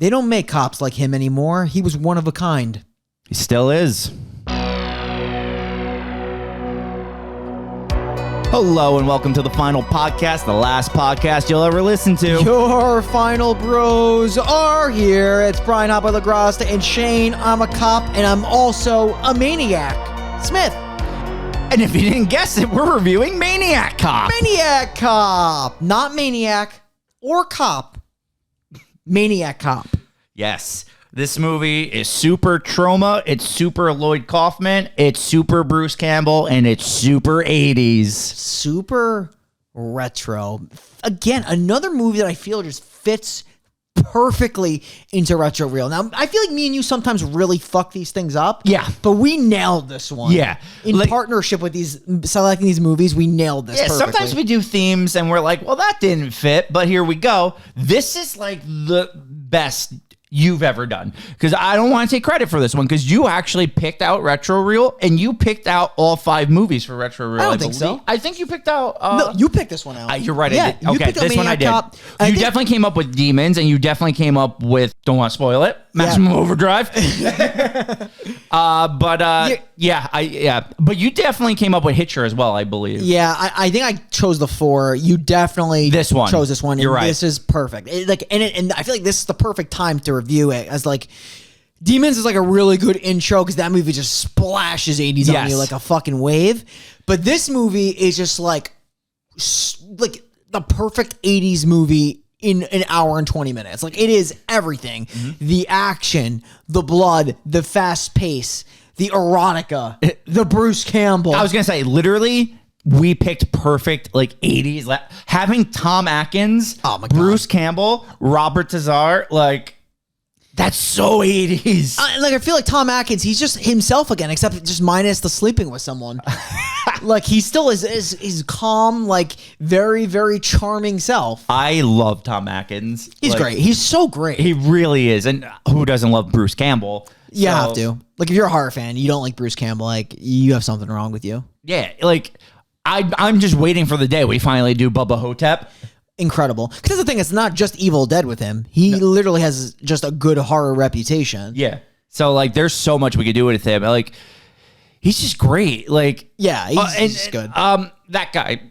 They don't make cops like him anymore. He was one of a kind. He still is. Hello and welcome to the final podcast, the last podcast you'll ever listen to. Your final bros are here. It's Brian Hopper LaGrasse and Shane. I'm a cop and I'm also a maniac. Smith. And if you didn't guess it, we're reviewing Maniac Cop. Maniac Cop. Not Maniac or Cop. Maniac Cop. Yes. This movie is super Troma, it's super Lloyd Kaufman, it's super Bruce Campbell, and it's super 80s. Super retro. Again, another movie that I feel just fits perfectly into retro reel. Now, I feel like me and you sometimes really fuck these things up. Yeah. But we nailed this one. Yeah. In partnership with selecting these movies, we nailed this perfectly. Sometimes we do themes and we're like, well, that didn't fit, but here we go. This is like the best you've ever done, because I don't want to take credit for this one, because you actually picked out Retro Reel and you picked out all 5 movies for Retro Reel. I don't think so. I think you picked out no, you picked this one out. You're right. Yeah, I did. Okay, this one I did. Cop. You definitely came up with Demons, and you definitely came up with, don't want to spoil it, Maximum Overdrive. But you definitely came up with Hitcher as well, I believe. Yeah, I think I chose the 4. You definitely chose this one. You're right. This is perfect. And I feel like this is the perfect time to review it, as like Demons is like a really good intro, because that movie just splashes 80s on you like a fucking wave. But this movie is just like the perfect 80s movie in an hour and 20 minutes. Like, it is everything. Mm-hmm. The action, the blood, the fast pace, the erotica, the Bruce Campbell. I was going to say, literally, we picked perfect, like, 80s. Having Tom Atkins, Bruce Campbell, Robert Tazar, like, that's so 80s. I feel like Tom Atkins, he's just himself again, except just minus the sleeping with someone. Like, he still is his calm, like, very, very charming self. I love Tom Atkins. He's great. He's so great. He really is. And who doesn't love Bruce Campbell? You have to. Like, if you're a horror fan, you don't like Bruce Campbell, like, you have something wrong with you. Yeah, like, I'm just waiting for the day we finally do Bubba Hotep. Incredible. Because the thing, it's not just Evil Dead with him. He literally has just a good horror reputation. Yeah. So, like, there's so much we could do with him. Like, he's just great. Like, yeah, he's good. That guy.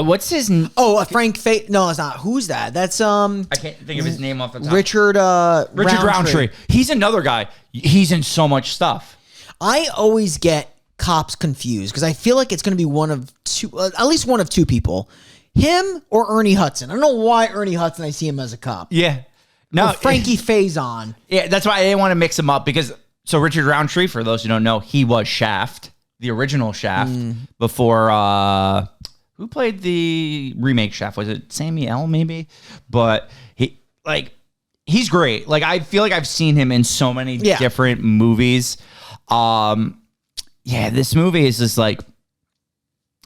What's his name? Oh, Frank Fate. No, it's not. Who's that? That's I can't think of his name off the top. Richard Roundtree. He's another guy. He's in so much stuff. I always get cops confused, because I feel like it's going to be one of two, at least one of two people. Him or Ernie Hudson. I don't know why Ernie Hudson, I see him as a cop. Yeah. No, or Frankie Faison. Yeah, that's why I didn't want to mix him up, because so Richard Roundtree, for those who don't know, he was Shaft, the original Shaft, before who played the remake Shaft? Was it Sammy L maybe? But he's great. Like, I feel like I've seen him in so many different movies. This movie is just like,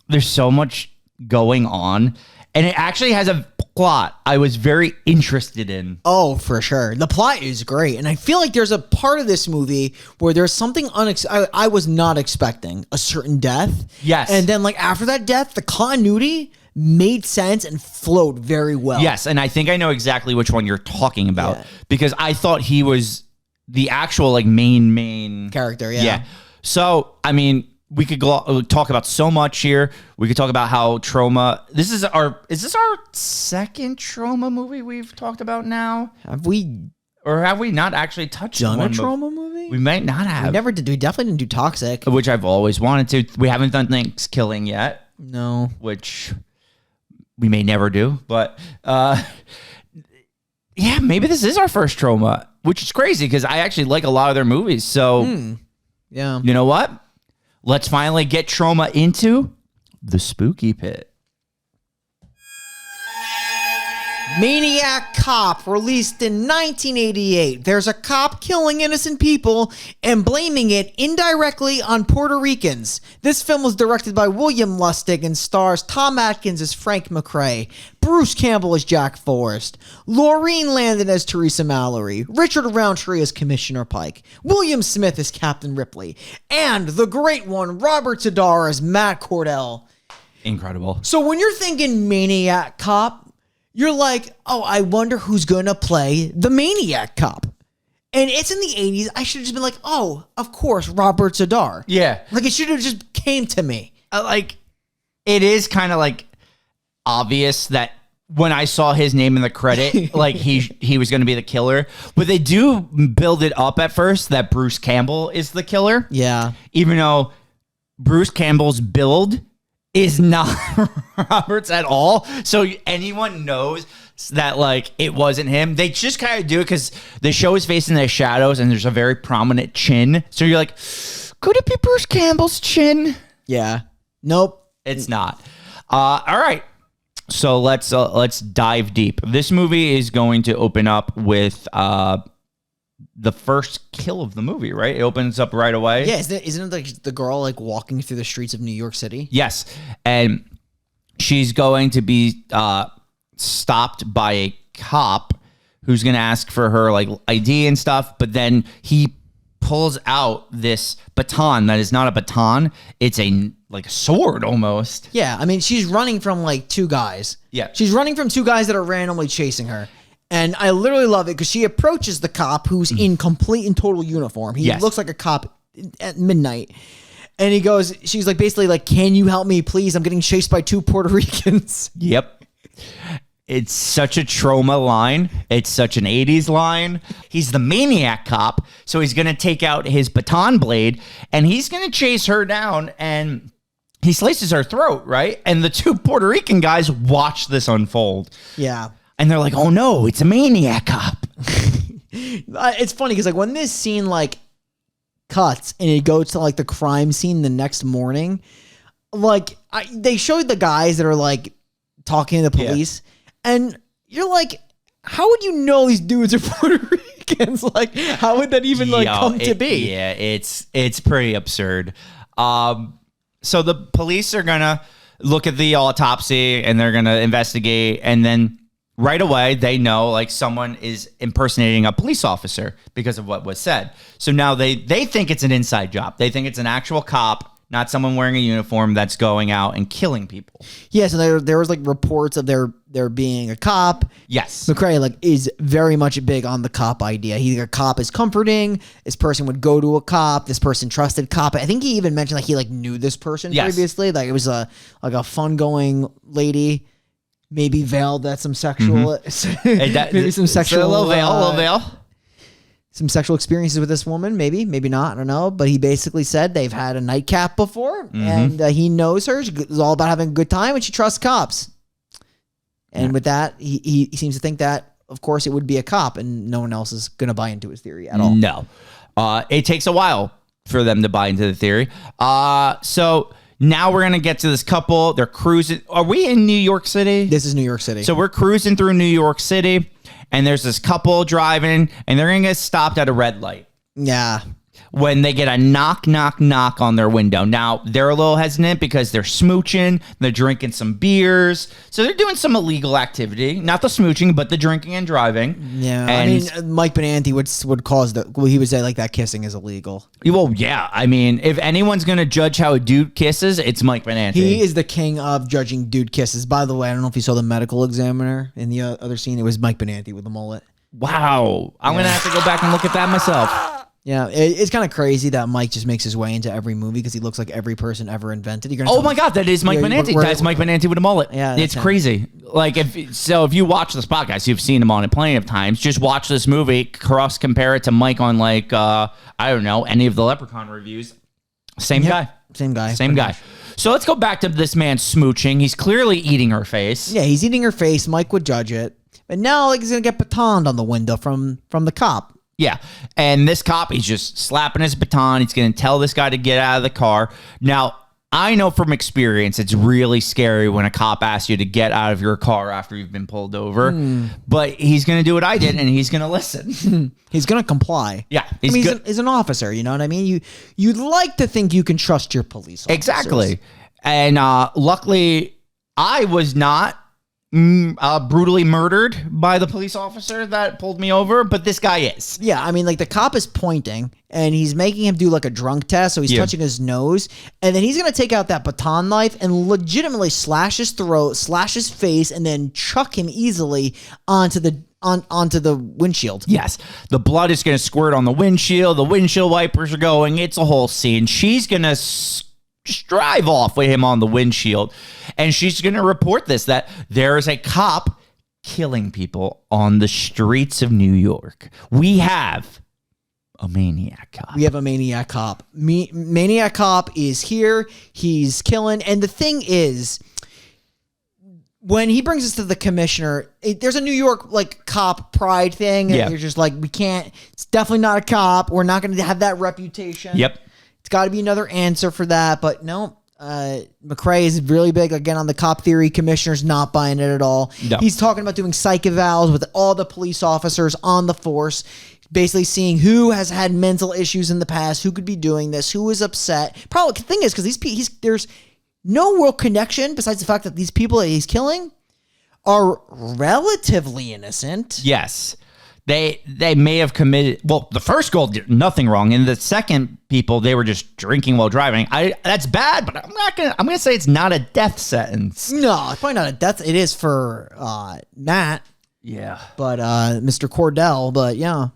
there's so much going on, and it actually has a plot I was very interested in. Oh, for sure. The plot is great, and I feel like there's a part of this movie where there's something I was not expecting, a certain death. Yes. And then, like, after that death, the continuity made sense and flowed very well. Yes, and I think I know exactly which one you're talking about, because I thought he was the actual, like, main character. Yeah. So, I mean, we could talk about so much here. We could talk about how Troma. Is this our second Troma movie we've talked about now? Have we not actually touched on a Troma movie? We might not have. We never did. We definitely didn't do Toxic, which I've always wanted to. We haven't done Thanksgiving yet. No, which we may never do. But maybe this is our first Troma, which is crazy, because I actually like a lot of their movies. So yeah, you know what? Let's finally get Troma into the spooky pit. Maniac Cop, released in 1988. There's a cop killing innocent people and blaming it indirectly on Puerto Ricans. This film was directed by William Lustig and stars Tom Atkins as Frank McRae, Bruce Campbell as Jack Forrest, Laureen Landon as Teresa Mallory, Richard Roundtree as Commissioner Pike, William Smith as Captain Ripley, and the great one, Robert Tadar as Matt Cordell. Incredible. So when you're thinking Maniac Cop, you're like, oh, I wonder who's going to play the Maniac Cop. And it's in the 80s. I should have just been like, oh, of course, Robert Zadar. Yeah. Like, it should have just came to me. Like, it is kind of like obvious that when I saw his name in the credit, like he was going to be the killer. But they do build it up at first that Bruce Campbell is the killer. Yeah. Even though Bruce Campbell's build is not Robert's at all. So anyone knows that, like, it wasn't him. They just kind of do it because they show his face in the shadows and there's a very prominent chin. So you're like, could it be Bruce Campbell's chin? Yeah. Nope. It's not. All right. So let's dive deep. This movie is going to open up with the first kill of the movie, right? It opens up right away. Yeah, isn't it like the girl like walking through the streets of New York City? Yes, and she's going to be stopped by a cop who's going to ask for her like ID and stuff, but then he pulls out this baton that is not a baton. It's a sword almost. Yeah, I mean, she's running from like two guys. Yeah. She's running from two guys that are randomly chasing her. And I literally love it because she approaches the cop who's in complete and total uniform. He looks like a cop at midnight. And she's like, basically like, can you help me, please? I'm getting chased by two Puerto Ricans. Yep. It's such a trauma line. It's such an 80s line. He's the maniac cop, so he's going to take out his baton blade, and he's going to chase her down, and he slices her throat, right? And the two Puerto Rican guys watch this unfold. Yeah. And they're like, oh, no, it's a maniac cop. It's funny because like when this scene like cuts and it goes to like the crime scene the next morning, like they showed the guys that are like talking to the police. Yeah. And you're like, how would you know these dudes are Puerto Ricans? Like, how would that even come to be? Yeah, it's pretty absurd. So the police are gonna look at the autopsy and they're gonna investigate, and then right away they know like someone is impersonating a police officer because of what was said. So now they think it's an inside job. They think it's an actual cop, not someone wearing a uniform that's going out and killing people. Yeah, so there was like reports of there being a cop. Yes. McCrae like is very much big on the cop idea. A cop is comforting. This person would go to a cop. This person trusted cop. I think he even mentioned like he like knew this person previously. Like it was a fun going lady, maybe veiled at some sexual maybe some sexual a little veil. Some sexual experiences with this woman, maybe not, I don't know. But he basically said they've had a nightcap before, and he knows her. It's all about having a good time, and she trusts cops. And with that, he seems to think that, of course, it would be a cop, and no one else is going to buy into his theory at all. No. It takes a while for them to buy into the theory. So now we're going to get to this couple. They're cruising. Are we in New York City? This is New York City. So we're cruising through New York City. And there's this couple driving, and they're going to get stopped at a red light. Yeah. When they get a knock on their window. Now, they're a little hesitant because they're smooching, they're drinking some beers. So they're doing some illegal activity. Not the smooching, but the drinking and driving. Yeah. And I mean, Mike Benanti would cause he would say like that kissing is illegal. Well, yeah. I mean, if anyone's going to judge how a dude kisses, it's Mike Benanti. He is the king of judging dude kisses. By the way, I don't know if you saw the medical examiner in the other scene. It was Mike Benanti with the mullet. Wow. I'm going to have to go back and look at that myself. Yeah, it's kind of crazy that Mike just makes his way into every movie because he looks like every person ever invented. Oh my God, that is Mike Benanti. That's Mike Benanti with a mullet. Yeah, it's crazy. Like if you watch this podcast, you've seen him on it plenty of times. Just watch this movie, compare it to Mike on like I don't know, any of the Leprechaun reviews. Same guy. Same guy. So let's go back to this man smooching. He's clearly eating her face. Yeah, he's eating her face. Mike would judge it, but now like he's gonna get batoned on the window from the cop. Yeah, and this cop, he's just slapping his baton. He's going to tell this guy to get out of the car. Now, I know from experience it's really scary when a cop asks you to get out of your car after you've been pulled over. But he's going to do what I did, and he's going to listen. He's going to comply. Yeah, he's an officer, you know what I mean? You'd like to think you can trust your police officers. Exactly. And luckily, I was not brutally murdered by the police officer that pulled me over, but this guy is. Yeah, I mean, like the cop is pointing and he's making him do like a drunk test. So he's touching his nose, and then he's going to take out that baton knife and legitimately slash his throat, slash his face, and then chuck him easily onto the windshield. Yes. The blood is going to squirt on the windshield wipers are going. It's a whole scene. She's going to just drive off with him on the windshield. And she's going to report this, that there is a cop killing people on the streets of New York. We have a maniac cop. We have a maniac cop. Maniac cop is here. He's killing. And the thing is, when he brings us to the commissioner, there's a New York like cop pride thing. And you're just like, we can't, it's definitely not a cop. We're not going to have that reputation. Yep. It's got to be another answer for that. But no, McCrae is really big again on the cop theory. Commissioner's not buying it at all. No. He's talking about doing psych evals with all the police officers on the force, basically seeing who has had mental issues in the past, who could be doing this, who is upset. Probably the thing is because there's no real connection besides the fact that these people that he's killing are relatively innocent. Yes. They may have committed, well, the first girl did nothing wrong, and the second people, they were just drinking while driving. That's bad, but I'm gonna say it's not a death sentence. No, it's probably not a death. It is for Matt. Yeah. But Mr. Cordell, but yeah.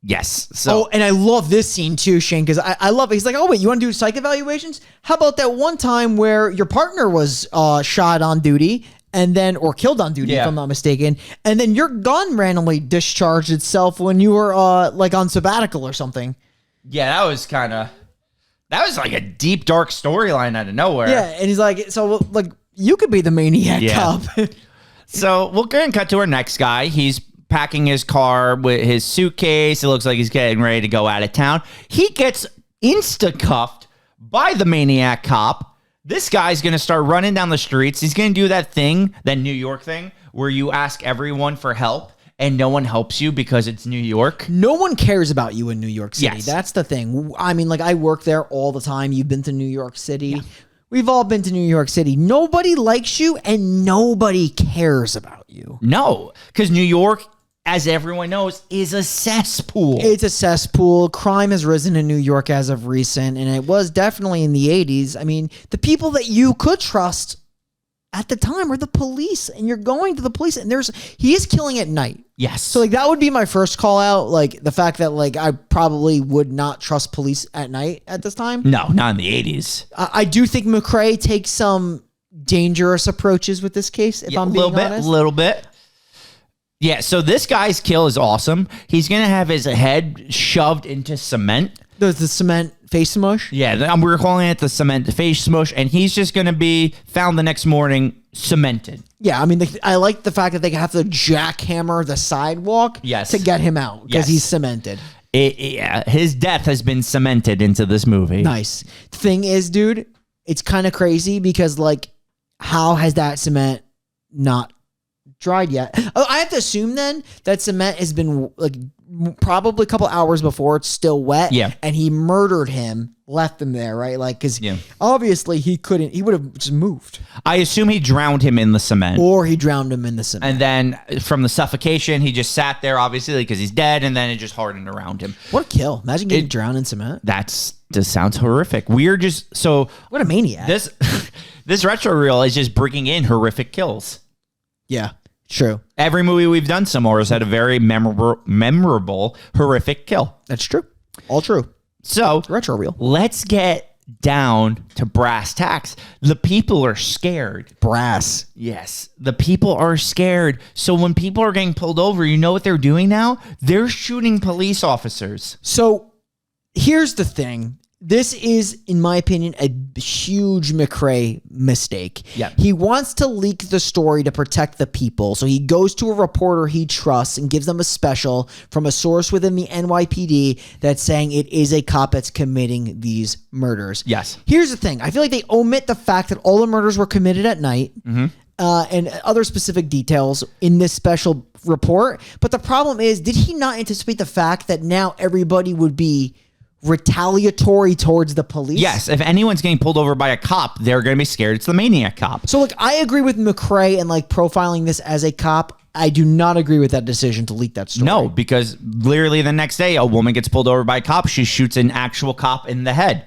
Yes. So and I love this scene too, Shane, because I love it. He's like, oh, wait, you want to do psych evaluations? How about that one time where your partner was shot on duty and then, or killed on duty, if I'm not mistaken, and then your gun randomly discharged itself when you were like on sabbatical or something. Yeah, that was like a deep, dark storyline out of nowhere. Yeah, and he's like, so like you could be the maniac cop. So we'll go and cut to our next guy. He's packing his car with his suitcase. It looks like he's getting ready to go out of town. He gets insta-cuffed by the maniac cop. This guy's going to start running down the streets. He's going to do that thing, that New York thing, where you ask everyone for help and no one helps you because it's New York. No one cares about you in New York City. Yes. That's the thing. I mean, like I work there all the time. You've been to New York City. Yeah. We've all been to New York City. Nobody likes you and nobody cares about you. No, because New York, as everyone knows, is a cesspool. It's a cesspool. Crime has risen in New York as of recent, and it was definitely in the 80s. I mean, the people that you could trust at the time are the police, and you're going to the police, and he is killing at night. Yes. So like that would be my first call out, like the fact that like I probably would not trust police at night at this time. No, not in the 80s. I do think McCrae takes some dangerous approaches with this case, if I'm being honest. A little bit. Yeah, so this guy's kill is awesome. He's going to have his head shoved into cement. The cement face smush? Yeah, we're calling it the cement face smush, and he's just going to be found the next morning cemented. Yeah, I mean, I like the fact that they have to jackhammer the sidewalk to get him out because he's cemented. Yeah, his death has been cemented into this movie. Nice. The thing is, dude, it's kind of crazy because, like, how has that cement not dried yet? Oh, I have to assume then that cement has been like probably a couple hours before it's still wet. Yeah. And he murdered him, left him there, right? Like, because obviously he would have just moved. I assume he drowned him in the cement. Or he drowned him in the cement. And then from the suffocation, he just sat there, obviously, because he's dead, and then it just hardened around him. What a kill. Imagine getting drowned in cement. Just sounds horrific. We're just, so. What a maniac. This retro reel is just bringing in horrific kills. Yeah. True. Every movie we've done so far has had a very memorable, horrific kill. That's true. All true. So, retro reel. Let's get down to brass tacks. The people are scared. Brass. Yes. The people are scared. So when people are getting pulled over, you know what they're doing now? They're shooting police officers. So here's the thing. This is, in my opinion, a huge McCrae mistake. Yeah. He wants to leak the story to protect the people. So he goes to a reporter he trusts and gives them a special from a source within the NYPD that's saying it is a cop that's committing these murders. Yes. Here's the thing. I feel like they omit the fact that all the murders were committed at night. Mm-hmm. And other specific details in this special report. But the problem is, did he not anticipate the fact that now everybody would be retaliatory towards the police. Yes, if anyone's getting pulled over by a cop, they're going to be scared it's the maniac cop. So, like, I agree with McRae and, like, profiling this as a cop. I do not agree with that decision to leak that story. No, because literally the next day, a woman gets pulled over by a cop. She shoots an actual cop in the head.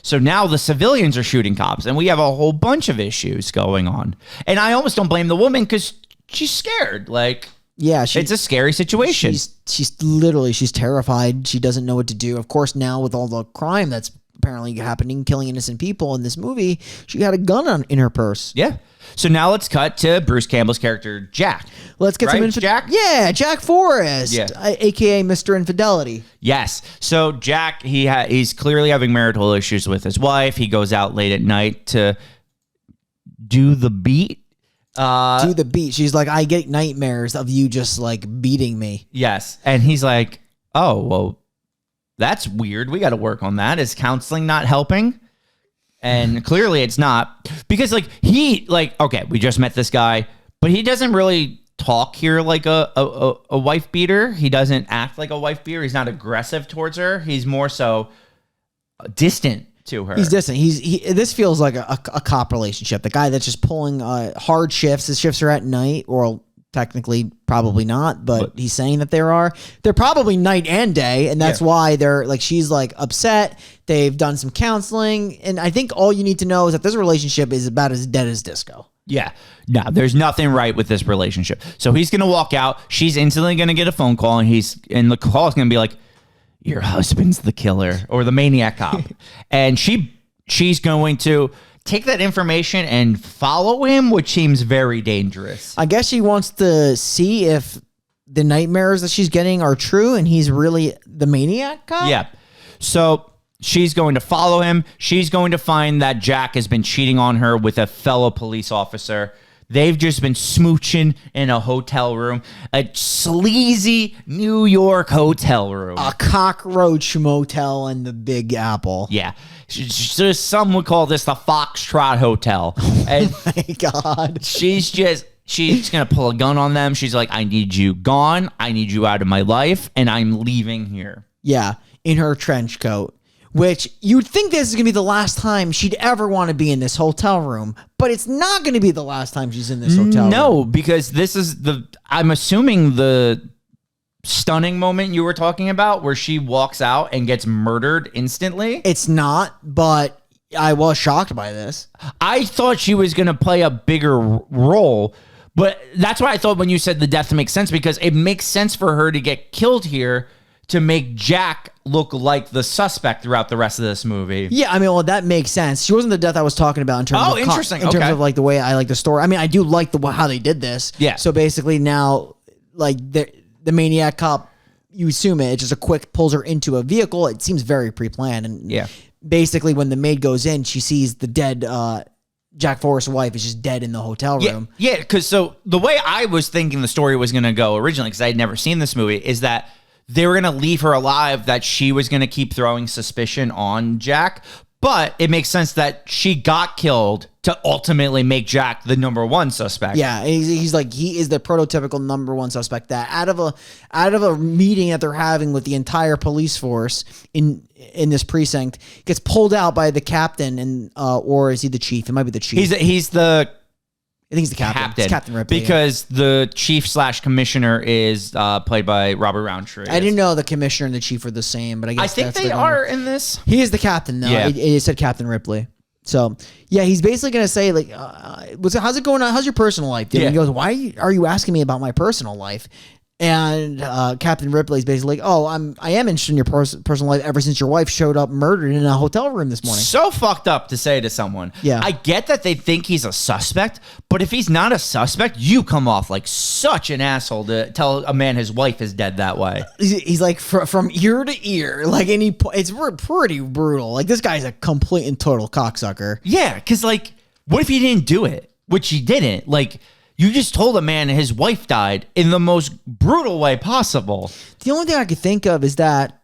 So now the civilians are shooting cops, and we have a whole bunch of issues going on. And I almost don't blame the woman because she's scared. Like, yeah, it's a scary situation. She's terrified. She doesn't know what to do. Of course, now with all the crime that's apparently happening, killing innocent people in this movie, she had a gun in her purse. Yeah. So now let's cut to Bruce Campbell's character, Jack. Let's get some Jack? Yeah, Jack Forrest, Yeah. aka Mr. Infidelity. Yes. So Jack, he's clearly having marital issues with his wife. He goes out late at night to do the beat. Do the beat. She's like, I get nightmares of you just like beating me. Yes. And he's like, oh, well, that's weird. We got to work on that. Is counseling not helping? And clearly it's not, because okay, we just met this guy, but he doesn't really talk here like a wife beater. He doesn't act like a wife beater. He's not aggressive towards her. He's more so distant to her. He's distant. This feels like a cop relationship. The guy that's just pulling hard shifts. His shifts are at night, or technically probably not, but he's saying that they're probably night and day, and that's why they're like, she's like upset. They've done some counseling, and I think all you need to know is that this relationship is about as dead as disco. Yeah. No, there's nothing right with this relationship. So he's going to walk out. She's instantly going to get a phone call, and the call is going to be like, your husband's the killer or the maniac cop. And she's going to take that information and follow him, which seems very dangerous. I guess she wants to see if the nightmares that she's getting are true and he's really the maniac cop. Yeah. So she's going to follow him. She's going to find that Jack has been cheating on her with a fellow police officer. They've just been smooching in a hotel room, a sleazy New York hotel room. A cockroach motel in the Big Apple. Yeah. Some would call this the Foxtrot Hotel. And Oh my God. she's going to pull a gun on them. She's like, I need you gone. I need you out of my life. And I'm leaving here. Yeah, in her trench coat. Which you'd think this is going to be the last time she'd ever want to be in this hotel room, but it's not going to be the last time she's in this hotel room. No, because this is I'm assuming the stunning moment you were talking about where she walks out and gets murdered instantly. It's not, but I was shocked by this. I thought she was going to play a bigger role, but that's why I thought when you said the death makes sense, because it makes sense for her to get killed here to make Jack look like the suspect throughout the rest of this movie. Yeah, I mean, well, that makes sense. She wasn't the death I was talking about in terms of interesting. In terms of like the way I like the story. I mean, I do like how they did this. Yeah. So basically now, like the maniac cop, you assume it just a quick pulls her into a vehicle. It seems very pre-planned. And Yeah. basically when the maid goes in, she sees the dead Jack Forrest's wife is just dead in the hotel room. Yeah, because so the way I was thinking the story was going to go originally, because I had never seen this movie, is that they were going to leave her alive, that she was going to keep throwing suspicion on Jack. But it makes sense that she got killed to ultimately make Jack the number one suspect. Yeah, he's like, he is the prototypical number one suspect that out of a meeting that they're having with the entire police force in this precinct gets pulled out by the captain, and or is he the chief? It might be the chief. He's the I think he's the captain. It's Captain Ripley. Because the chief/commissioner is played by Robert Roundtree. I didn't know the commissioner and the chief were the same, but I guess I think that's they are in this. He is the captain, though. Yeah. It said Captain Ripley. So, yeah, he's basically going to say, like, how's it going on? How's your personal life, dude? Yeah. And he goes, why are you asking me about my personal life? And Captain Ripley's basically like, oh, I am interested in your personal life ever since your wife showed up murdered in a hotel room this morning. So fucked up to say to someone. Yeah. I get that they think he's a suspect, but if he's not a suspect, you come off like such an asshole to tell a man his wife is dead that way. He's like from ear to ear, like, and it's pretty brutal. Like, this guy's a complete and total cocksucker. Yeah, because like, what if he didn't do it? Which he didn't. Like, you just told a man his wife died in the most brutal way possible. The only thing I could think of is that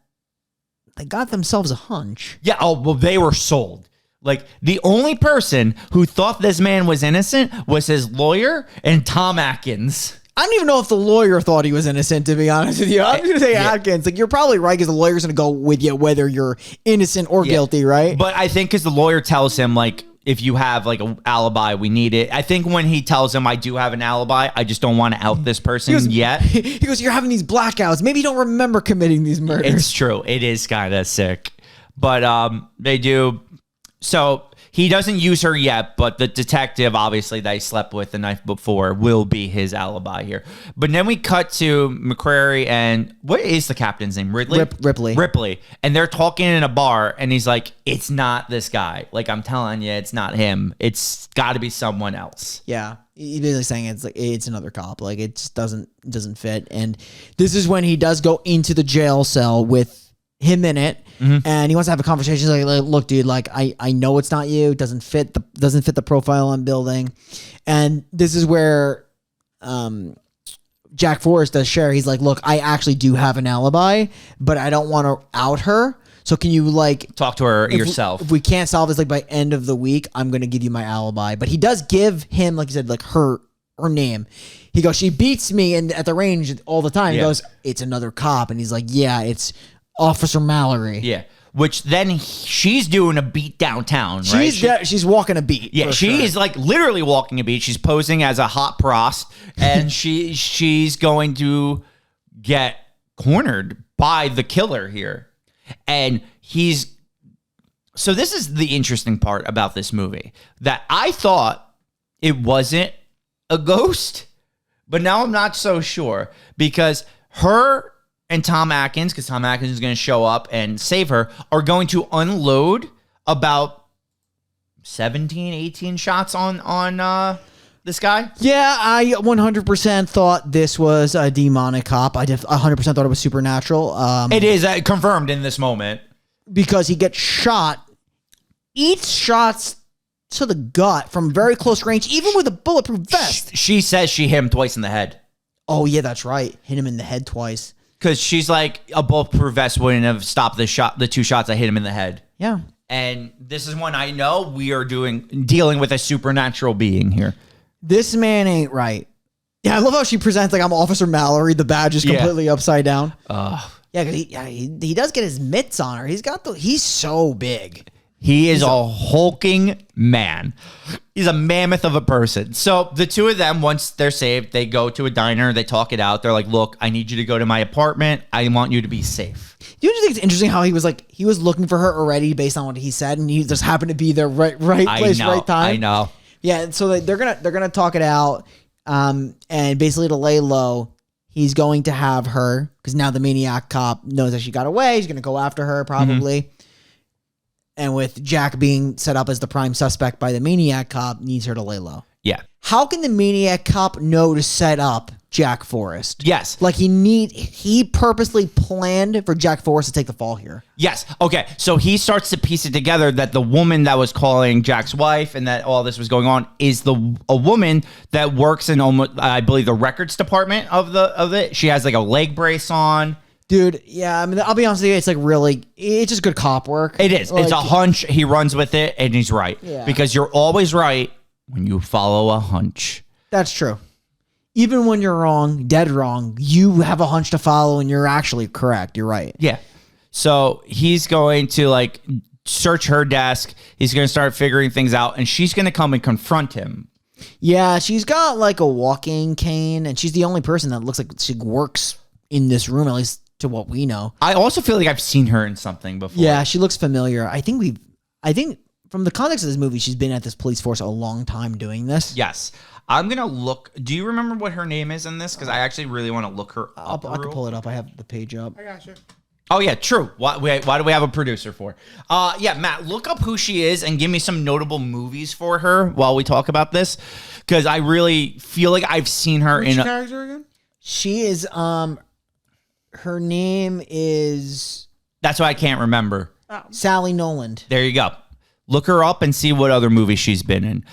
they got themselves a hunch. Yeah, oh, well, they were sold. Like, the only person who thought this man was innocent was his lawyer and Tom Atkins. I don't even know if the lawyer thought he was innocent, to be honest with you. I was going to say Atkins. Like, you're probably right because the lawyer's going to go with you whether you're innocent or guilty, right? But I think because the lawyer tells him, like, if you have like an alibi, we need it. I think when he tells him, I do have an alibi, I just don't want to out this person yet. He goes, you're having these blackouts. Maybe you don't remember committing these murders. It's true. It is kind of sick. But they do. So he doesn't use her yet, but the detective, obviously, that he slept with the night before, will be his alibi here. But then we cut to McCrary and what is the captain's name? Ridley? Ripley. And they're talking in a bar, and he's like, it's not this guy. Like, I'm telling you, it's not him. It's got to be someone else. Yeah. He's basically saying it's like it's another cop. Like, it just doesn't fit. And this is when he does go into the jail cell with him in it. Mm-hmm. And he wants to have a conversation. He's like, look, dude, like I know it's not you. It doesn't fit the profile I'm building. And this is where Jack Forrest does share. He's like, look, I actually do have an alibi, but I don't want to out her. So can you like talk to her yourself? If we can't solve this like by end of the week, I'm gonna give you my alibi. But he does give him, like you said, like her name. He goes, she beats me and at the range all the time. He goes, it's another cop. And he's like, yeah, it's Officer Mallory. Yeah. Which then she's doing a beat downtown, right? She's walking a beat. Yeah, she is like literally walking a beat. She's posing as a hot prost, and she's going to get cornered by the killer here. And so this is the interesting part about this movie, that I thought it wasn't a ghost, but now I'm not so sure, because her and Tom Atkins, because Tom Atkins is going to show up and save her, are going to unload about 17, 18 shots on this guy. Yeah, I 100% thought this was a demonic cop. I 100% thought it was supernatural. It is confirmed in this moment. Because he gets shot, eats shots to the gut from very close range, even with a bulletproof vest. She says she hit him twice in the head. Oh, yeah, that's right. Hit him in the head twice. Because she's like, a bulletproof vest wouldn't have stopped the two shots I hit him in the head. Yeah. And this is when I know we are dealing with a supernatural being here. This man ain't right. Yeah, I love how she presents like I'm Officer Mallory. The badge is completely upside down. Yeah, he does get his mitts on her. He's so big. He's a hulking man. He's a mammoth of a person. So the two of them, once they're saved, they go to a diner. They talk it out. They're like, look, I need you to go to my apartment. I want you to be safe. Do you think it's interesting how he was looking for her already based on what he said, and he just happened to be there right place, right time? I know. Yeah, so they're gonna talk it out, and basically to lay low, he's going to have her, because now the maniac cop knows that she got away. He's gonna go after her probably. Mm-hmm. And with Jack being set up as the prime suspect by the maniac cop, needs her to lay low. Yeah. How can the maniac cop know to set up Jack Forrest? Yes. Like he purposely planned for Jack Forrest to take the fall here. Yes. Okay. So he starts to piece it together that the woman that was calling Jack's wife and that all this was going on is a woman that works in almost, I believe, the records department of it. She has like a leg brace on. Dude, yeah, I mean, I'll be honest with you, it's just good cop work. It is. It's a hunch. He runs with it, and he's right. Yeah. Because you're always right when you follow a hunch. That's true. Even when you're wrong, dead wrong, you have a hunch to follow, and you're actually correct. You're right. Yeah. So he's going to, like, search her desk. He's going to start figuring things out, and she's going to come and confront him. Yeah, she's got, like, a walking cane, and she's the only person that looks like she works in this room, at least to what we know. I also feel like I've seen her in something before. Yeah, she looks familiar. I think from the context of this movie, she's been at this police force a long time doing this. Yes. I'm going to look. Do you remember what her name is in this? Because I actually really want to look her up. I can pull it up. I have the page up. I got you. Oh, yeah, true. Why do we have a producer for? Yeah, Matt, look up who she is and give me some notable movies for her while we talk about this. Because I really feel like I've seen her Which character again? She is, her name is... That's why I can't remember. Sally Noland. There you go. Look her up and see what other movies she's been in.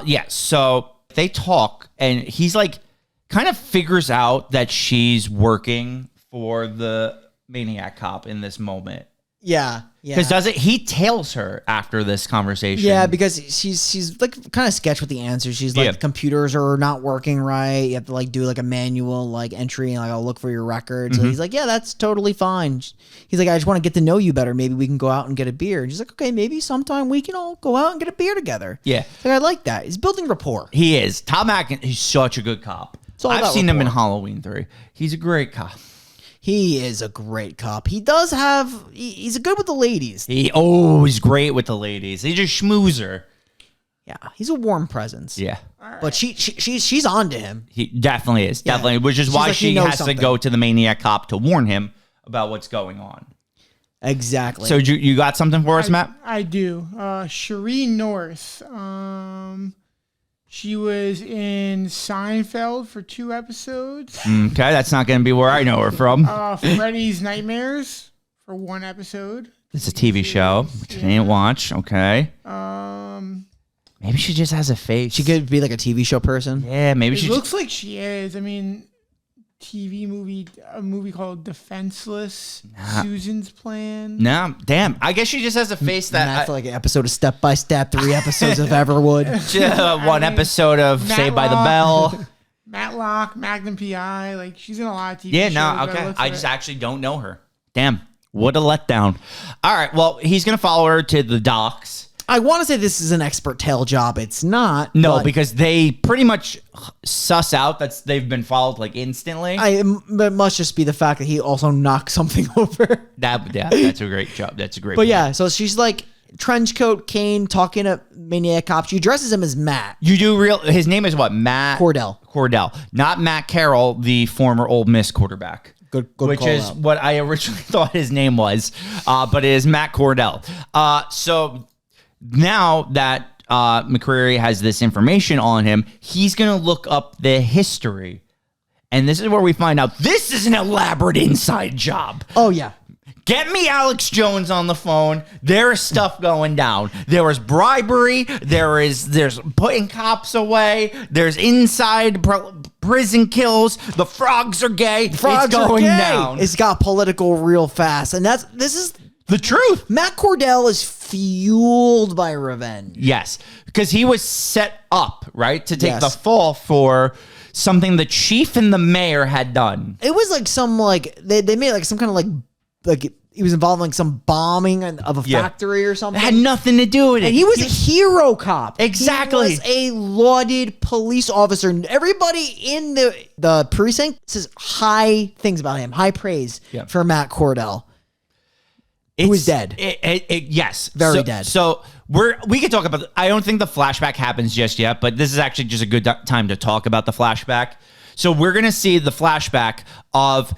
Yeah, so they talk, and he's like, kind of figures out that she's working for the maniac cop in this moment. Yeah. Yeah. Because he tails her after this conversation. Yeah, because she's like kind of sketch with the answers. She's like, Yeah. the computers are not working right. You have to like do like a manual like entry and like I'll look for your record. So he's like, yeah, that's totally fine. He's like, I just want to get to know you better. Maybe we can go out and get a beer. And she's like, okay, maybe sometime we can all go out and get a beer together. Yeah. Like, I like that. He's building rapport. He is. Tom Atkins, he's such a good cop. all I've about seen him in rapport. Halloween 3. He's a great cop. He is a great cop. He does have. He's good with the ladies. He's great with the ladies. He's a schmoozer. Yeah, he's a warm presence. Yeah. But she's on to him. He definitely is. Yeah. Definitely. Which is She's why like, he she knows has something. to go to the maniac cop to warn him about what's going on. Exactly. So you got something for us, Matt? I do. Sheree North. She was in Seinfeld for 2 episodes. Okay, that's not going to be where I know her from. Freddy's Nightmares for 1 episode. It's a TV show, which I didn't watch. Okay. Maybe she just has a face. she could be like a TV show person. Yeah, maybe It she looks like she is. I mean, a movie called Defenseless. Susan's Plan. No, damn. I guess she just has a face And that's that like an episode of Step by Step, 3 episodes of Everwood. one episode of Saved by the Bell. Matlock, Magnum PI. Like, she's in a lot of TV Yeah, shows. no, but okay. look I for just it. actually don't know her. Damn. What a letdown. All right, well, he's going to follow her to the docks. I want to say this is an expert tail job. It's not. No, but because they pretty much suss out that they've been followed like instantly. it must just be the fact that he also knocked something over. That's a great job. That's a great But point. yeah, so she's like trench coat, cane, talking to maniac cop. She dresses him as Matt You do his name is what? Matt Cordell. Not Matt Carroll, the former Ole Miss quarterback. Good Which call is out. what I originally thought his name was, but it is Matt Cordell. So now that McCreary has this information on him, he's going to look up the history. And this is where we find out this is an elaborate inside job. Oh yeah. Get me Alex Jones on the phone. There is stuff going down. There is bribery. There's putting cops away. There's inside prison kills. The frogs are gay. Frogs it's are going gay. down. It's got political real fast, and this is the truth. Matt Cordell is fueled by revenge. Yes, because he was set up, right, to take Yes. the fall for something the chief and the mayor had done. It was like some like they made like some kind of like he was involved in like some bombing of a Yeah. factory or It something. had nothing to do with it. And he was a hero cop. Exactly. He was a lauded police officer. Everybody in the precinct says high things about him, high praise Yeah. for Matt Cordell. Who is dead. Yes. Very dead. So we could talk about, I don't think the flashback happens just yet, but this is actually just a good time to talk about the flashback. So we're going to see the flashback of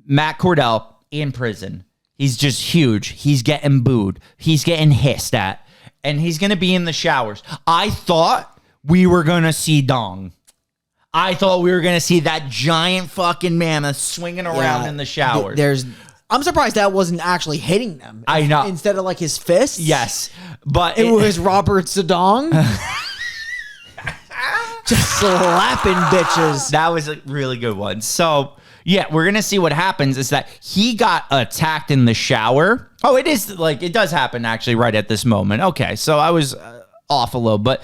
Matt Cordell in prison. He's just huge. He's getting booed. He's getting hissed at. And he's going to be in the showers. I thought we were going to see Dong. I thought we were going to see that giant fucking mammoth swinging around in the showers. I'm surprised that wasn't actually hitting them. I know. Instead of like his fists. Yes. But It was Robert Sedong. Just slapping bitches. that was a really good one. So, yeah, we're going to see what happens is that he got attacked in the shower. Oh, it does happen actually right at this moment. Okay, so I was off a little, but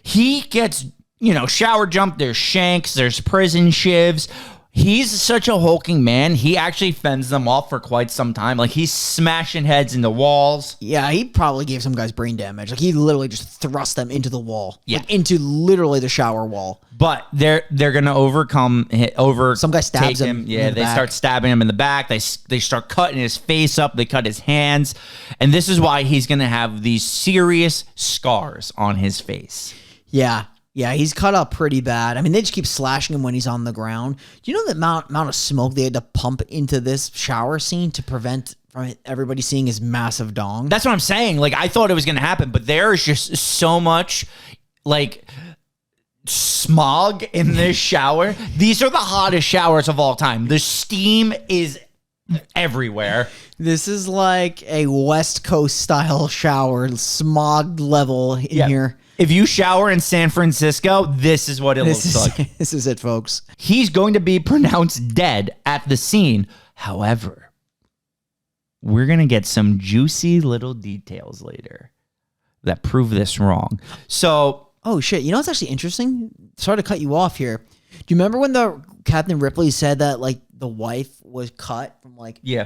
he gets, shower jumped. There's shanks, there's prison shivs. He's such a hulking man. He actually fends them off for quite some time. Like, he's smashing heads into walls. Yeah, he probably gave some guys brain damage. Like he literally just thrust them into the wall. Yeah. Like, into literally the shower wall. But they're gonna Some guy stabs him in Yeah, the they back. start stabbing him in the back. They start cutting his face up. They cut his hands, and this is why he's gonna have these serious scars on his face. Yeah. Yeah, he's cut up pretty bad. I mean, they just keep slashing him when he's on the ground. Do you know the amount of smoke they had to pump into this shower scene to prevent from everybody seeing his massive dong? That's what I'm saying. Like, I thought it was gonna happen, but there is just so much like smog in this shower. These are the hottest showers of all time. The steam is everywhere. This is like a West Coast style shower, smog level in Yeah. here. If you shower in San Francisco, this is what it looks like. This is it, folks. He's going to be pronounced dead at the scene. However, we're going to get some juicy little details later that prove this wrong. So, Oh shit! You know what's actually interesting? Sorry to cut you off here. Do you remember when the Captain Ripley said that like the wife was cut from like yeah.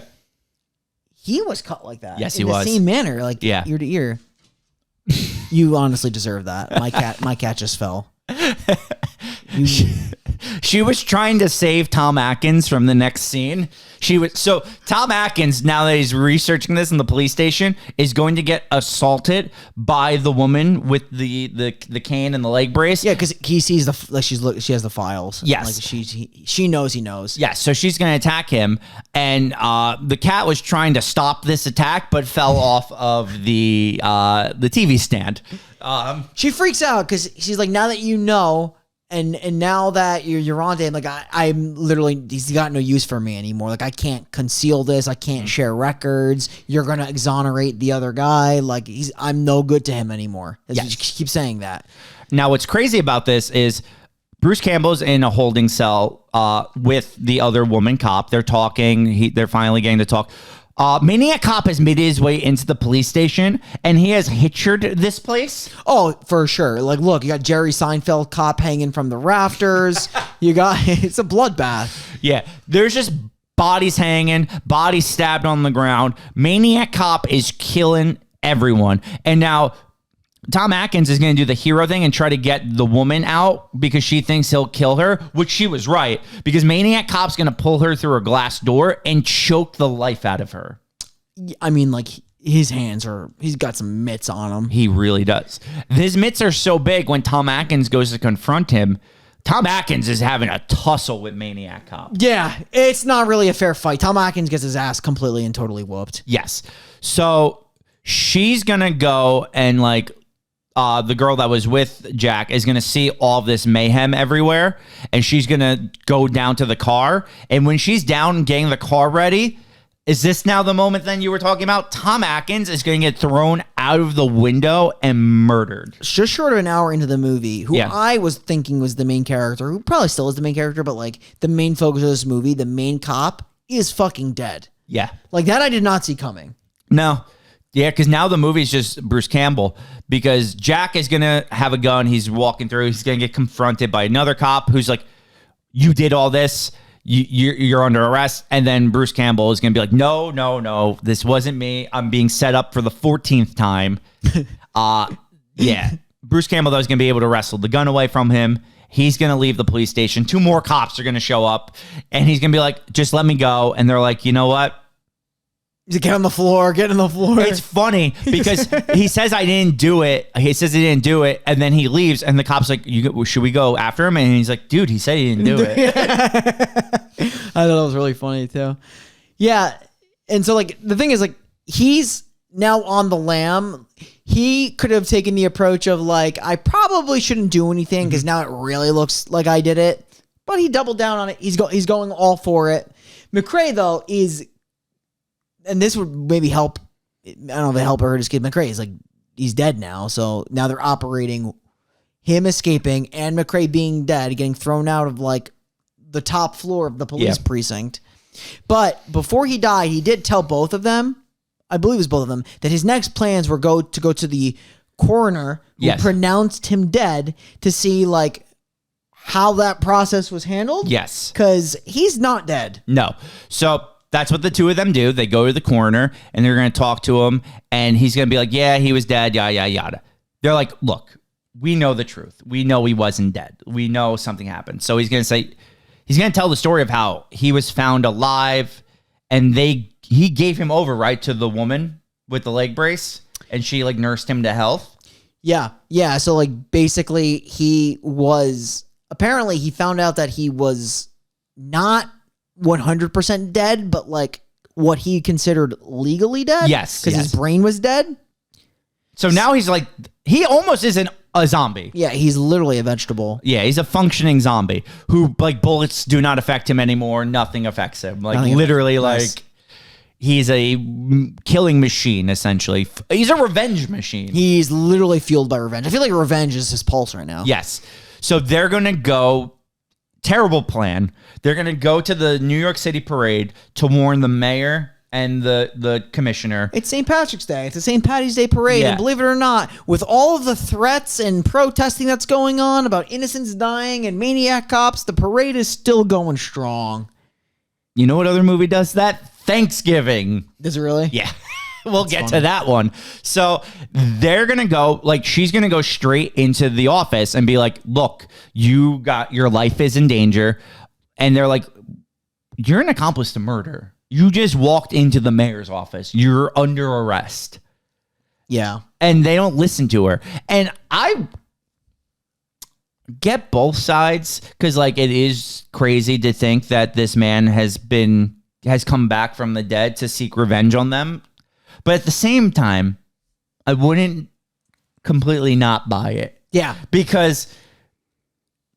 he was cut like that? Yes, in he the was. same manner, like Yeah. ear to ear. You honestly deserve that. My cat just fell. She was trying to save Tom Atkins from the next scene. So Tom Atkins, now that he's researching this in the police station, is going to get assaulted by the woman with the cane and the leg brace. Yeah, because he sees she has the files. Yes. like she knows he knows. Yeah, so she's going to attack him, and the cat was trying to stop this attack, but fell off of the TV stand. She freaks out because she's like, now that you know, and now that you're on to him, like I'm literally, he's got no use for me anymore. Like I can't conceal this. I can't share records. You're gonna exonerate the other guy. Like I'm no good to him anymore. Yes. She keeps saying that. Now, what's crazy about this is Bruce Campbell's in a holding cell with the other woman cop. They're talking. They're finally getting to talk. Maniac Cop has made his way into the police station, and he has hitchered this place. Oh, for sure. Like, look, you got Jerry Seinfeld cop hanging from the rafters. You got it's a bloodbath. Yeah, there's just bodies hanging, bodies stabbed on the ground. Maniac Cop is killing everyone. And now Tom Atkins is going to do the hero thing and try to get the woman out because she thinks he'll kill her, which she was right, because Maniac Cop's going to pull her through a glass door and choke the life out of her. I mean, like his hands he's got some mitts on him. He really does. His mitts are so big when Tom Atkins goes to confront him. Tom Atkins is having a tussle with Maniac Cop. Yeah, it's not really a fair fight. Tom Atkins gets his ass completely and totally whooped. Yes. So she's going to go and like, the girl that was with Jack is going to see all this mayhem everywhere, and she's going to go down to the car. And when she's down getting the car ready, is this now the moment then you were talking about? Tom Atkins is going to get thrown out of the window and murdered. Just short of an hour into the movie, who Yeah. I was thinking was the main character, who probably still is the main character, but like the main focus of this movie, the main cop, is fucking dead. Yeah. Like that I did not see coming. No. Yeah, because now the movie's just Bruce Campbell, because Jack is going to have a gun. He's walking through. He's going to get confronted by another cop who's like, you did all this. You're under arrest. And then Bruce Campbell is going to be like, no, this wasn't me. I'm being set up for the 14th time. Yeah. Bruce Campbell, though, is going to be able to wrestle the gun away from him. He's going to leave the police station. 2 more cops are going to show up. And he's going to be like, just let me go. And they're like, you know what? He's like, get on the floor. It's funny because he says I didn't do it. He says he didn't do it, and then he leaves, and the cop's like, should we go after him? And he's like, dude, he said he didn't do it. I thought that was really funny too. Yeah. And so like the thing is like he's now on the lam. He could have taken the approach of like, I probably shouldn't do anything because now it really looks like I did it. But he doubled down on it. He's going all for it. McRae though is, and this would maybe help. I don't know if it help or hurt his kid. McRae is like, he's dead now. So now they're operating him escaping and McRae being dead, getting thrown out of like the top floor of the police precinct. But before he died, he did tell both of them, I believe it was both of them, that his next plans were to go to the coroner who pronounced him dead to see like how that process was handled. Yes. Because he's not dead. No. So that's what the two of them do. They go to the coroner and they're going to talk to him, and he's going to be like, yeah, he was dead, yada, yada, yada. They're like, look, we know the truth. We know he wasn't dead. We know something happened. So he's going to tell the story of how he was found alive, and he gave him over, right, to the woman with the leg brace, and she like nursed him to health. Yeah. Yeah. So like basically he found out that he was not 100% dead, but like what he considered legally dead. Yes. Because his brain was dead. So now he's like, he almost isn't a zombie. Yeah, he's literally a vegetable. Yeah, he's a functioning zombie who like bullets do not affect him anymore. Nothing affects him. Like literally like he's a killing machine, essentially. He's a revenge machine. He's literally fueled by revenge. I feel like revenge is his pulse right now. Yes. So they're going to go, terrible plan. They're going to go to the New York City parade to warn the mayor and the commissioner. It's St. Patrick's Day. It's the St. Patty's Day parade. Yeah. And believe it or not, with all of the threats and protesting that's going on about innocents dying and maniac cops, the parade is still going strong. You know what other movie does that? Thanksgiving. Does it really? Yeah. We'll get to that one. So they're going to go, like, she's going to go straight into the office and be like, look, your life is in danger. And they're like, you're an accomplice to murder. You just walked into the mayor's office. You're under arrest. Yeah. And they don't listen to her. And I get both sides because, like, it is crazy to think that this man has come back from the dead to seek revenge on them. But at the same time, I wouldn't completely not buy it. Yeah. Because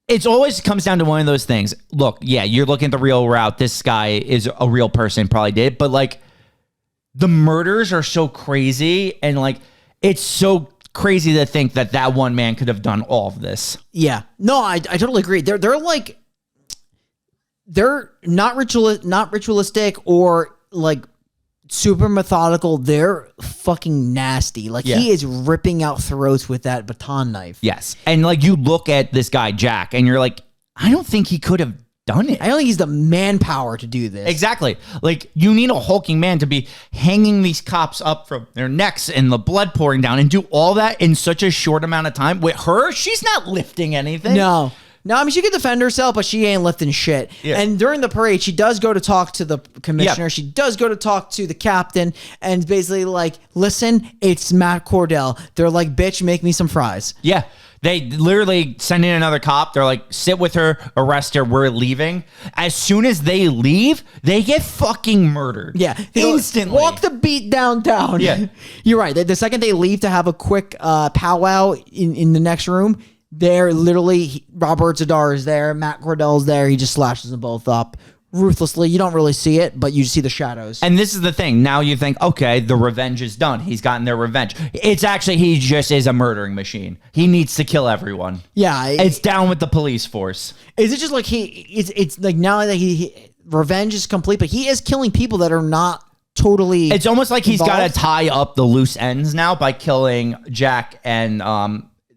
it's always comes down to one of those things. Look, yeah, you're looking at the real route. This guy is a real person, probably did. But, like, the murders are so crazy. And, like, it's so crazy to think that one man could have done all of this. Yeah. No, I totally agree. They're not ritualistic or, like, super methodical. They're fucking nasty. Like, he is ripping out throats with that baton knife. Yes. And, like, you look at this guy, Jack, and you're like, I don't think he could have done it. I don't think he's the manpower to do this. Exactly. Like, you need a hulking man to be hanging these cops up from their necks and the blood pouring down and do all that in such a short amount of time. With her, she's not lifting anything. No, I mean, she can defend herself, but she ain't lifting shit. Yeah. And during the parade, she does go to talk to the commissioner. Yeah. She does go to talk to the captain and basically like, listen, it's Matt Cordell. They're like, bitch, make me some fries. Yeah. They literally send in another cop. They're like, sit with her, arrest her, we're leaving. As soon as they leave, they get fucking murdered. Yeah. Instantly. Walk the beat downtown. Yeah. You're right. The second they leave to have a quick powwow in the next room, they're literally, Robert Zadar is there, Matt Cordell's there. He just slashes them both up ruthlessly. You don't really see it, but you see the shadows. And this is the thing. Now you think, okay, the revenge is done. He's gotten their revenge. It's actually, he just is a murdering machine. He needs to kill everyone. Yeah. It's down with the police force. Is it just like it's like now that he revenge is complete, but he is killing people that are not totally. It's almost like he's got involved? to tie up the loose ends now by killing Jack and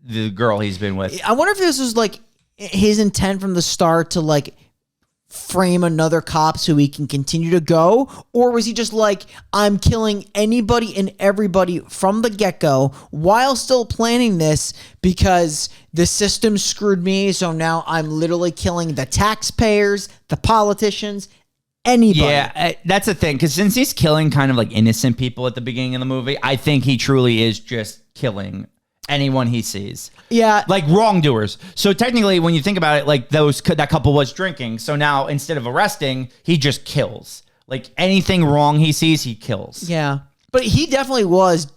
the girl he's been with. I wonder if this was like his intent from the start to like frame another cop so he can continue to go, or was he just like, I'm killing anybody and everybody from the get-go while still planning this because the system screwed me, so now I'm literally killing the taxpayers, the politicians, anybody. Yeah, that's the thing, because since he's killing kind of like innocent people at the beginning of the movie, I think he truly is just killing anyone he sees. Yeah. Like wrongdoers. So technically, when you think about it, like that couple was drinking. So now instead of arresting, he just kills. Like anything wrong he sees, he kills. Yeah. But he definitely was,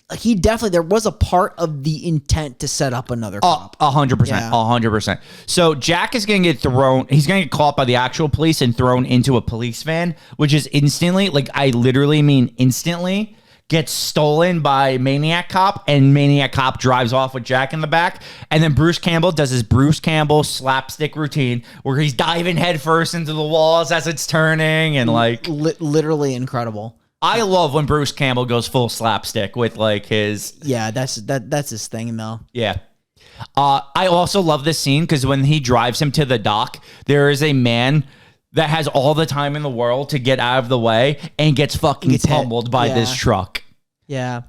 there was a part of the intent to set up another cop. 100%. Yeah. 100%. So Jack is going to get thrown, he's going to get caught by the actual police and thrown into a police van, which is instantly, like I literally mean instantly, gets stolen by Maniac Cop, and Maniac Cop drives off with Jack in the back. And then Bruce Campbell does his Bruce Campbell slapstick routine where he's diving headfirst into the walls as it's turning and like... Literally incredible. I love when Bruce Campbell goes full slapstick with like his... Yeah, that's his thing, though. Yeah. I also love this scene because when he drives him to the dock, there is a man that has all the time in the world to get out of the way and gets fucking pummeled by this truck. Yeah.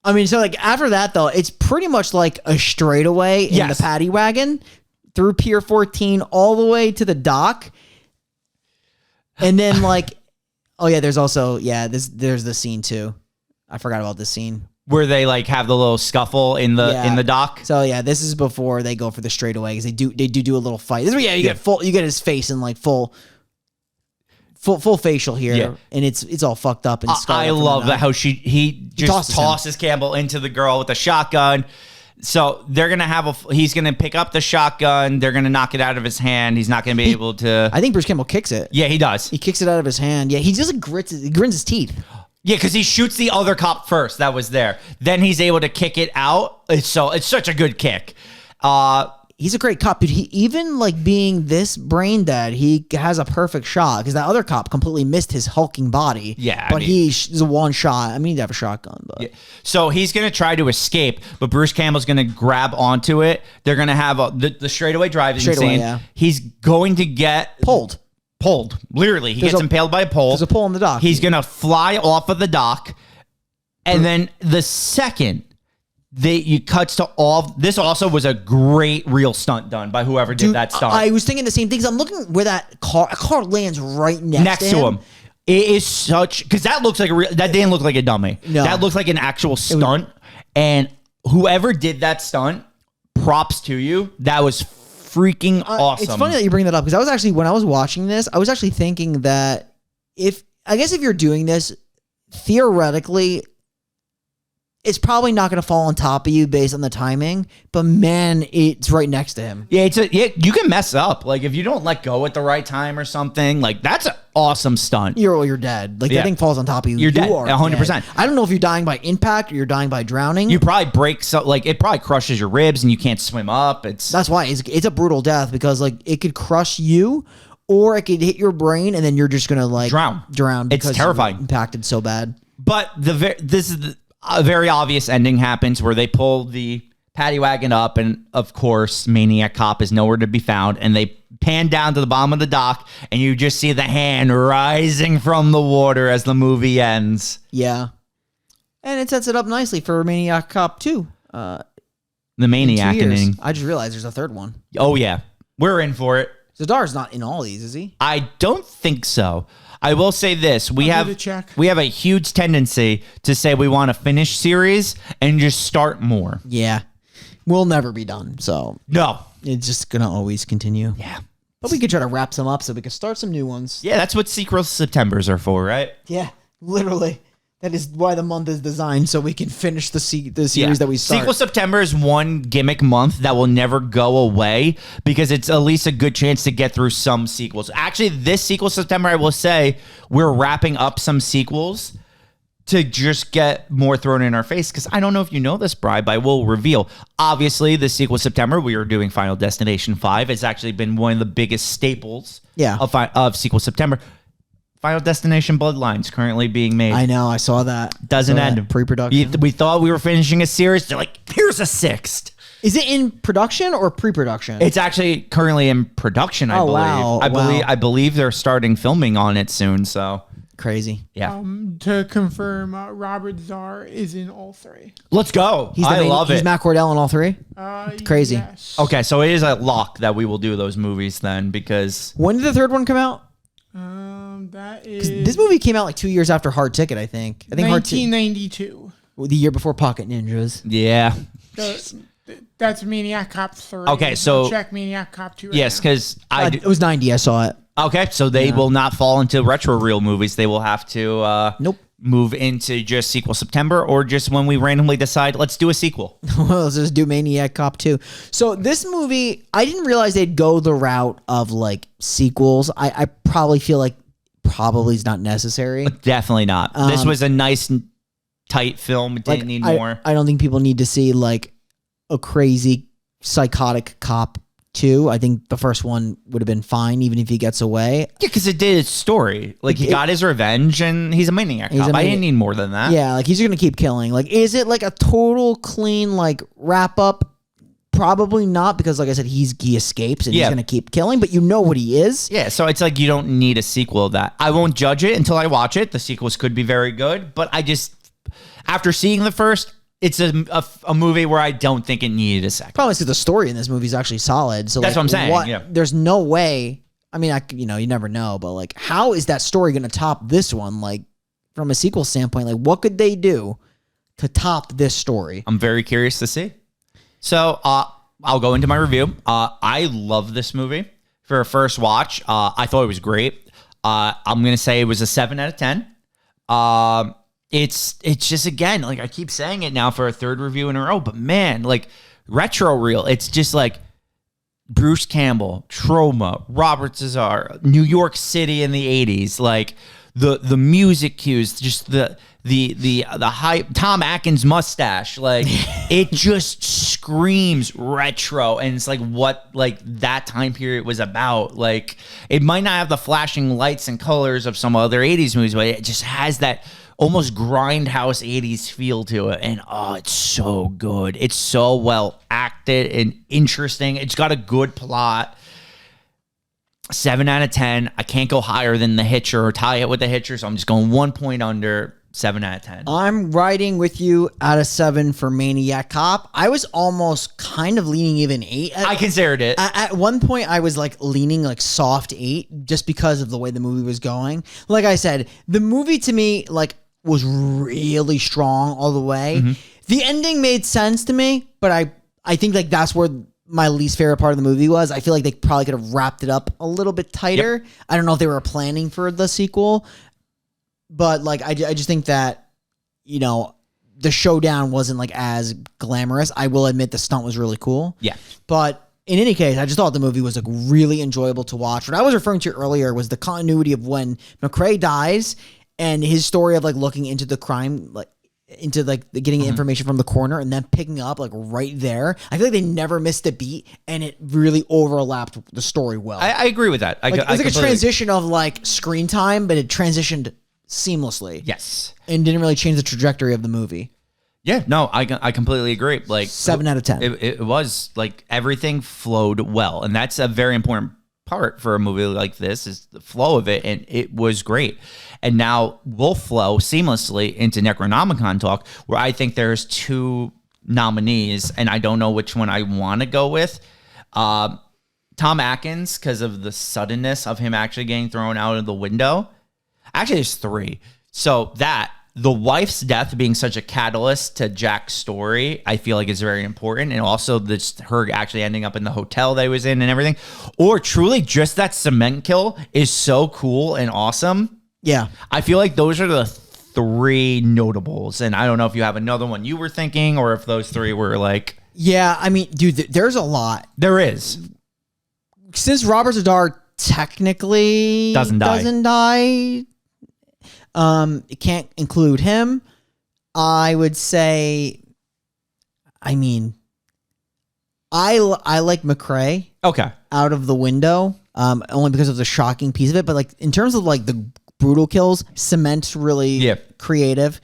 I mean, so like after that, though, it's pretty much like a straightaway in the paddy wagon through Pier 14 all the way to the dock. And then like, oh yeah, there's also, there's the scene too. I forgot about this scene. Where they like have the little scuffle in the dock. So yeah, this is before they go for the straightaway because they do a little fight. This is where, you get his face in like full facial here, and it's all fucked up and scarred. I love that how he just tosses Campbell into the girl with a shotgun. So they're gonna he's gonna pick up the shotgun. They're gonna knock it out of his hand. He's not gonna be able to. I think Bruce Campbell kicks it. Yeah, he does. He kicks it out of his hand. Yeah, he just grins his teeth. Yeah, because he shoots the other cop first that was there. Then he's able to kick it out. It's such a good kick. he's a great cop, dude. He even like being this brain dead, he has a perfect shot because that other cop completely missed his hulking body. Yeah, but he's a one shot. I mean, he'd have a shotgun, but So he's going to try to escape, but Bruce Campbell's going to grab onto it. They're going to have the straightaway drive is Straightaway, insane. yeah. He's going to get pulled. Literally, he There's gets a- impaled by a pole. There's a pole on the dock. He's going to fly off of the dock. And then the second you cuts to all, this also was a great real stunt done by whoever did Dude, that stunt. I was thinking the same things. I'm looking where a car lands right next Next to him. It is such, because that looks like that didn't look like a dummy. No. That looked like an actual stunt. And whoever did that stunt, props to you. That was freaking awesome. It's funny that you bring that up because I was actually, when I was watching this, I was actually thinking that if you're doing this, theoretically, it's probably not going to fall on top of you based on the timing, but man, it's right next to him. Yeah, you can mess up. Like if you don't let go at the right time or something, like that's an awesome stunt. You're dead. Like Yeah. that thing falls on top of you. You're dead, are 100%. dead. I don't know if you're dying by impact or you're dying by drowning. You probably break it probably crushes your ribs and you can't swim up. That's why it's a brutal death because like it could crush you or it could hit your brain and then you're just gonna like Drown. because It's terrifying. you're impacted so bad. But a very obvious ending happens where they pull the paddy wagon up, and of course, Maniac Cop is nowhere to be found. And they pan down to the bottom of the dock, and you just see the hand rising from the water as the movie ends. Yeah, and it sets it up nicely for Maniac Cop 2. The 2 Maniac years. ending. I just realized there's a third one. Oh yeah, we're in for it. Zadar's not in all these, is he? I don't think so. I will say this: we I'll give have it a check. we have a huge tendency to say we want to finish series and just start more. Yeah, we'll never be done. So No. it's just gonna always continue. Yeah. But we could try to wrap some up so we could start some new ones. Yeah, that's what Secret Septembers are for, right? Yeah, literally. That is why the month is designed so we can finish the series that we start. Sequel September is one gimmick month that will never go away because it's at least a good chance to get through some sequels. Actually, this Sequel September, I will say, we're wrapping up some sequels to just get more thrown in our face because I don't know if you know this, Bri, but I will reveal. Obviously, the Sequel September, we are doing Final Destination 5. It's actually been one of the biggest staples of Sequel September. Final Destination Bloodlines currently being made. I know, I saw that. Doesn't Saw that. end. Pre-production. We thought we were finishing a series. They're like, here's a sixth. Is it in production or pre-production? It's actually currently in production, I believe. wow. I believe they're starting filming on it soon. So Crazy. yeah, To confirm, Robert Zarr is in all 3. let's go. He's I love He's it. Matt Cordell in all 3? Crazy. Yes. Okay, so it is a lock that we will do those movies then because When did the third one come out? That 'Cause is this movie came out like 2 years after Hard Ticket, I think. I think Hard Ticket 1992. the year before Pocket Ninjas. yeah, That's Maniac Cop 3. Okay, so- check Maniac Cop 2. Right yes, now. because It was 90. I saw it. okay, so they will not fall into retro reel movies. They will have to Nope. move into just Sequel September or just when we randomly decide let's do a sequel. Well, let's just do Maniac Cop 2. So this movie, I didn't realize they'd go the route of like sequels. I probably feel like probably is not necessary. Definitely not. This was a nice, tight film. It didn't need more. I don't think people need to see like a crazy psychotic cop 2. I think the first one would have been fine, even if he gets away. Yeah, because it did its story. Like he got his revenge, and he's a maniac He's a cop. I maniac. didn't need more than that. Yeah, like he's gonna keep killing. Like, is it like a total clean like wrap up? Probably not, because like I said, he escapes and he's Yeah. gonna keep killing. But you know what he is. Yeah, so it's like you don't need a sequel of that. I won't judge it until I watch it. The sequels could be very good, but I just after seeing the first, it's a movie where I don't think it needed a second. Probably because the story in this movie is actually solid. So That's like, what I'm saying, yeah. There's no way. I mean, you never know, but like, how is that story gonna top this one? Like, from a sequel standpoint, like, what could they do to top this story? I'm very curious to see. So I'll go into my review. I love this movie. For a first watch, I thought it was great. I'm gonna say it was a 7 out of 10. It's just, again, like I keep saying it now for a third review in a row, but man, like retro reel, it's just like Bruce Campbell, Troma, Robert Cesar, New York City in the 80s, like the music cues, just the hype, Tom Atkins mustache, like it just screams retro, and it's like what like that time period was about. Like it might not have the flashing lights and colors of some other 80s movies, but it just has that almost grindhouse 80s feel to it. And oh, it's so good. It's so well acted and interesting. It's got a good plot. 7 out of 10. I can't go higher than The Hitcher or tie it with The Hitcher, so I'm just going 1 point under. 7 out of 10. I'm riding with you out of 7 for Maniac Cop. I was almost kind of leaning even 8. I considered it. At one point, I was like leaning like soft 8 just because of the way the movie was going. Like I said, the movie to me like was really strong all the way. Mm-hmm. The ending made sense to me, but I think like that's where my least favorite part of the movie was. I feel like they probably could have wrapped it up a little bit tighter. Yep. I don't know if they were planning for the sequel. But like I just think that, you know, the showdown wasn't like as glamorous. I will admit the stunt was really cool. Yeah. But in any case, I just thought the movie was like really enjoyable to watch. What I was referring to earlier was the continuity of when McCrae dies and his story of like looking into the crime, like into like getting information from the coroner and then picking up like right there. I feel like they never missed a beat and it really overlapped the story well. I agree with that. It was like a transition of like screen time, but it transitioned seamlessly. Yes. And didn't really change the trajectory of the movie. Yeah, no, I completely agree. Like 7 out of 10. It was like everything flowed well. And that's a very important part for a movie like this is the flow of it. And it was great. And now we'll flow seamlessly into Necronomicon talk, where I think there's 2 nominees and I don't know which one I want to go with. Tom Atkins, because of the suddenness of him actually getting thrown out of the window. Actually, there's 3. So the wife's death being such a catalyst to Jack's story, I feel like is very important. And also her actually ending up in the hotel they was in and everything. Or truly just that cement kill is so cool and awesome. Yeah. I feel like those are the 3 notables. And I don't know if you have another one you were thinking or if those 3 were like... Yeah, I mean, dude, there's a lot. There is. Since Robert Zadar technically doesn't die. It can't include him. I would say, I mean, I like McCrae. Okay. Out of the window, only because of the shocking piece of it. But like in terms of like the brutal kills, Cement's really creative.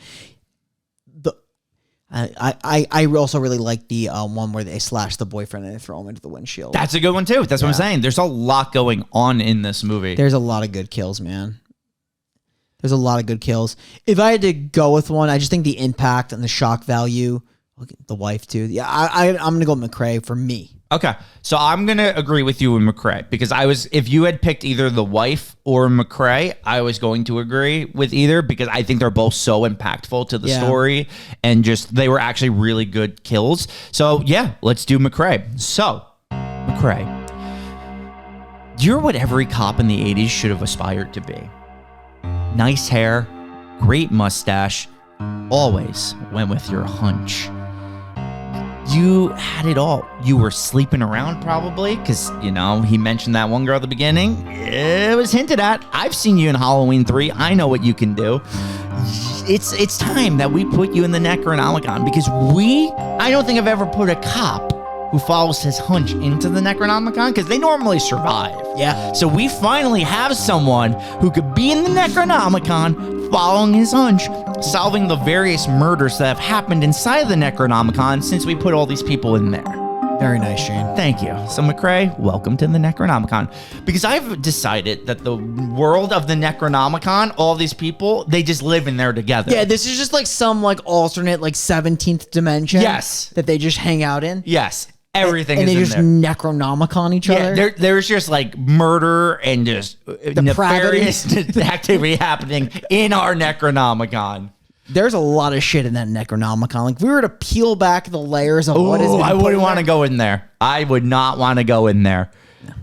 I also really like the one where they slash the boyfriend and they throw him into the windshield. That's a good one too. That's what I'm saying. There's a lot going on in this movie. There's a lot of good kills, man. There's a lot of good kills. If I had to go with one, I just think the impact and the shock value. The wife too. Yeah, I'm gonna go with McCrae for me. Okay, so I'm gonna agree with you with McCrae because if you had picked either the wife or McCrae, I was going to agree with either because I think they're both so impactful to the story and just they were actually really good kills. So yeah, let's do McCrae. So McCrae, you're what every cop in the 80s should have aspired to be. Nice hair, great mustache, always went with your hunch. You had it all. You were sleeping around probably because, you know, he mentioned that one girl at the beginning. It was hinted at. I've seen you in Halloween 3. I know what you can do. It's time that we put you in the Necronomicon because I don't think I've ever put a cop who follows his hunch into the Necronomicon because they normally survive. Yeah. So we finally have someone who could be in the Necronomicon following his hunch, solving the various murders that have happened inside of the Necronomicon since we put all these people in there. Very nice, Shane. Thank you. So McCrae, welcome to the Necronomicon. Because I've decided that the world of the Necronomicon, all these people, they just live in there together. Yeah, this is just like some like alternate like 17th dimension. Yes. That they just hang out in. Yes. Everything and is they in just there. Necronomicon each other. There's just like murder and just nefarious activity happening in our Necronomicon. There's a lot of shit in that Necronomicon. Like if we were to peel back the layers of what is. I wouldn't want to go in there. I would not want to go in there. No.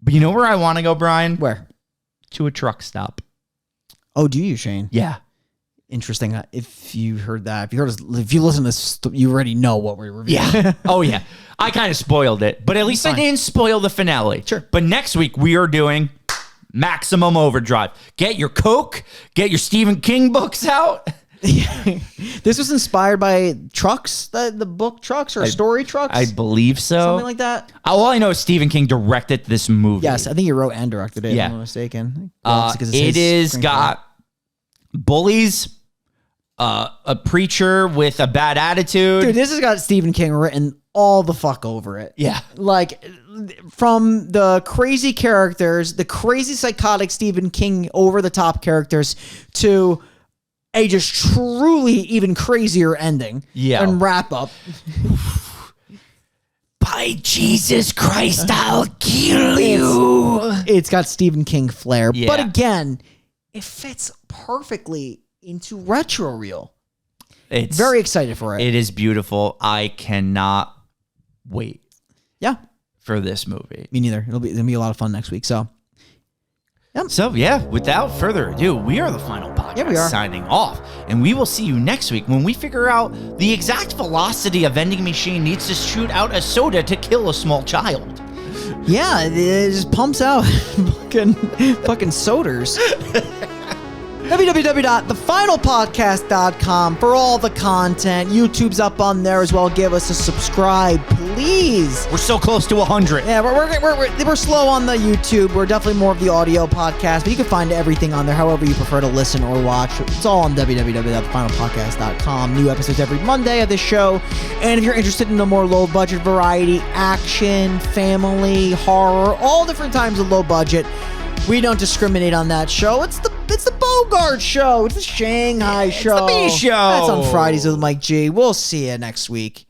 But you know where I want to go, Brian? Where? To a truck stop. Oh, do you, Shane? Yeah. Interesting. If you heard that, if you listen to this, you already know what we're reviewing. Yeah. Oh yeah. I kind of spoiled it, but at least I didn't spoil the finale. Sure. But next week we are doing Maximum Overdrive. Get your Coke. Get your Stephen King books out. This was inspired by Trucks, the book Trucks or Story Trucks, I believe so. something like that. All I know is Stephen King directed this movie. Yes, I think he wrote and directed it. Yeah. If I'm not mistaken. Well, it's It his is got bullies, a preacher with a bad attitude. Dude, this has got Stephen King written all the fuck over it. Yeah. Like, from the crazy characters, the crazy psychotic Stephen King over the top characters, to a just truly even crazier ending. Yeah. And wrap up. By Jesus Christ, I'll kill you. It's got Stephen King flair. Yeah. But again, it fits perfectly into retro reel. It's Very excited for it. It is beautiful. I cannot wait Yeah. for this movie. Me neither. It'll be a lot of fun next week. So So, yeah, without further ado, we are the final podcast Yeah, we are. signing off. And we will see you next week when we figure out the exact velocity a vending machine needs to shoot out a soda to kill a small child. yeah, it just pumps out fucking soders. www.thefinalpodcast.com for all the content. YouTube's up on there as well. Give us a subscribe, please. We're so close to 100. Yeah, we're slow on the YouTube. We're definitely more of the audio podcast, but you can find everything on there however you prefer to listen or watch. It's all on www.thefinalpodcast.com. New episodes every Monday of this show. And if you're interested in a more low-budget variety, action, family, horror, all different types of low budget, we don't discriminate on that show. It's the Bogart show. It's the Shanghai show. the B show. That's on Fridays with Mike G. We'll see you next week.